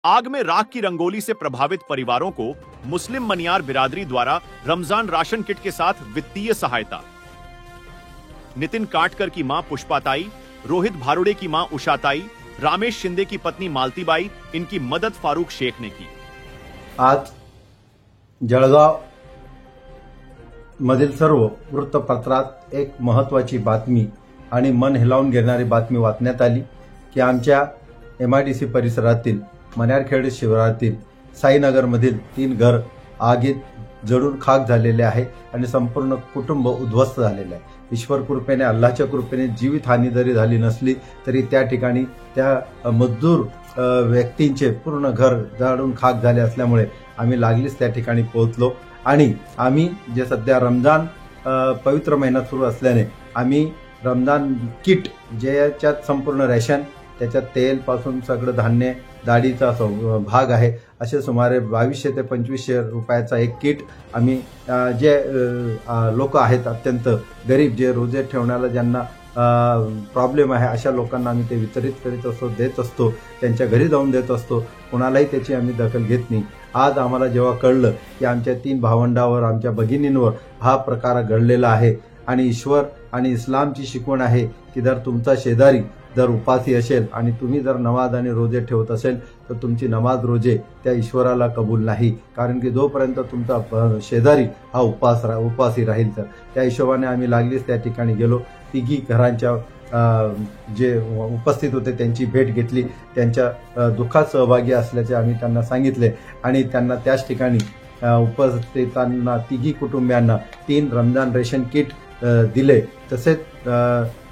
आग में राख की रंगोली से प्रभावित परिवारों को मुस्लिम मनियार बिरादरी द्वारा रमजान राशन किट के साथ वित्तीय सहायता। नितिन काटकर की मां पुष्पाताई, रोहित भारुड़े की मां उषाताई, रामेश शिंदे की पत्नी मालतीबाई, इनकी मदद फारूक शेख ने की। आज जळगाव मधील सर्व वृत्तपत्रात एक महत्त्वाची बातमी आणि मन हिलावून घेणारी बातमी वाचण्यात आली की आमच्या MIDC परिसरातील मन्यारखेड शिवारातील साईनगरमधील 3 घर आगीत जळून खाक झालेले आहे आणि संपूर्ण कुटुंब उद्ध्वस्त झालेले आहे। ईश्वर कृपेने, अल्लाहच्या कृपेने जीवितहानी जरी झाली नसली तरी त्या ठिकाणी त्या मजदूर व्यक्तींचे पूर्ण घर जाळून खाक झाले असल्यामुळे आम्ही लागलीच त्या ठिकाणी पोहोचलो आणि आम्ही जे सध्या रमजान पवित्र महिना सुरू असल्याने आम्ही रमजान किट ज्याच्यात संपूर्ण रेशन, त्याच्यात तेल पासून सगळं धान्य, डाळीचा भाग आहे, असे सुमारे 2200 ते 2500 रुपयाचा एक किट आम्ही जे लोक आहेत अत्यंत गरीब, जे रोजे ठेवण्याला ज्यांना प्रॉब्लेम आहे अशा लोकांना आम्ही ते वितरित करीत असतो, देत असतो, त्यांच्या घरी जाऊन देत असतो, कोणालाही त्याची आम्ही दखल घेत नाही। आज आम्हाला जेव्हा कळलं की आमच्या 3 भावंडावर, आमच्या भगिनींवर हा प्रकार घडलेला आहे आणि ईश्वर आणि इस्लामची शिकवण आहे की जर तुमचा शेजारी जर उपासी असेल आणि तुम्ही जर नमाज आणि रोजे ठेवत असेल तर तुमची नमाज रोजे त्या ईश्वराला कबूल नाही, कारण की जोपर्यंत तुमचा शेजारी हा उपासी राहील तर त्या हिशोबाने आम्ही लागलीच त्या ठिकाणी गेलो। 3 घरांच्या जे उपस्थित होते त्यांची भेट घेतली, त्यांच्या दुःखात सहभागी असल्याचे आम्ही त्यांना सांगितले आणि त्यांना त्याच ठिकाणी उपस्थितांना 3 कुटुंबियांना 3 रमजान रेशन किट दिले। तसेच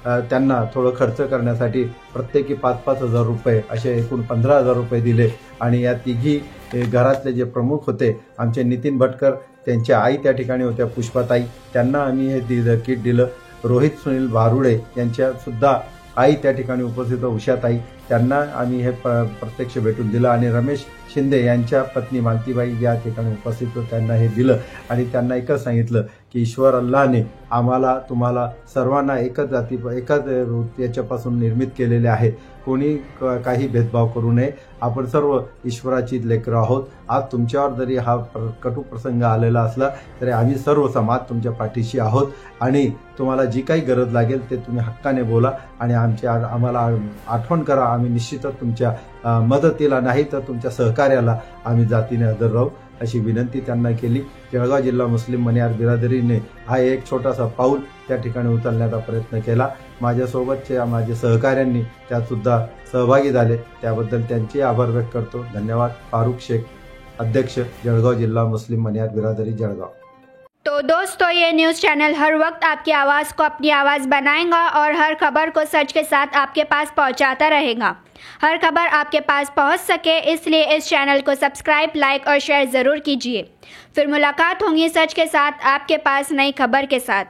त्यांना थोडं खर्च करण्यासाठी प्रत्येकी 5-5 हजार रुपये असे एकूण 15,000 रुपये दिले आणि या 3 घरातले जे प्रमुख होते आमचे नितीन भटकर, त्यांच्या आई त्या ठिकाणी होत्या पुष्पाताई, त्यांना आम्ही हे किट दिलं। रोहित सुनील भारुडे यांच्या सुद्धा आई त्या ठिकाणी उपस्थित उषाताई, त्यांना आम्ही हे प्रत्यक्ष भेटून दिलं आणि रमेश शिंदे यांच्या पत्नी मालतीबाई या ठिकाणी उपस्थित होत्या, त्यांना हे दिलं आणि त्यांना एकच सांगितलं की ईश्वर अल्लाहने आम्हाला, तुम्हाला सर्वांना एकच जाती, एकच याच्यापासून निर्मित केलेले आहे, कोणी काही भेदभाव करू नये, आपण सर्व ईश्वराची लेकरं आहोत। आज तुमच्यावर जरी हा कटू प्रसंग आलेला असला तरी आम्ही सर्व समाज तुमच्या पाठीशी आहोत आणि तुम्हाला जी काही गरज लागेल ते तुम्ही हक्काने बोला आणि आम्हाला आठवण करा, आम्ही निश्चितच तुमच्या मदतीला नाही तर तुमच्या सहकार्याला आम्ही जातीने हजर राहू, अशी विनंती त्यांना केली। जळगाव जिल्हा मुस्लिम मनियार बिरादरीने हा एक छोटासा पाऊल त्या ठिकाणी उचलण्याचा प्रयत्न केला। माझ्यासोबतचे माझे सहकाऱ्यांनी त्यात सुद्धा सहभागी झाले, त्याबद्दल त्यांचे आभार व्यक्त करतो। धन्यवाद। फारूक शेख, अध्यक्ष, जळगाव जिल्हा मुस्लिम मनियार बिरादरी, जळगाव। तो दोस्तों, ये न्यूज़ चैनल हर वक्त आपकी आवाज़ को अपनी आवाज़ बनाएगा और हर खबर को सच के साथ आपके पास पहुंचाता रहेगा। हर खबर आपके पास पहुंच सके इसलिए इस चैनल को सब्सक्राइब, लाइक और शेयर ज़रूर कीजिए। फिर मुलाकात होगी सच के साथ आपके पास नई खबर के साथ।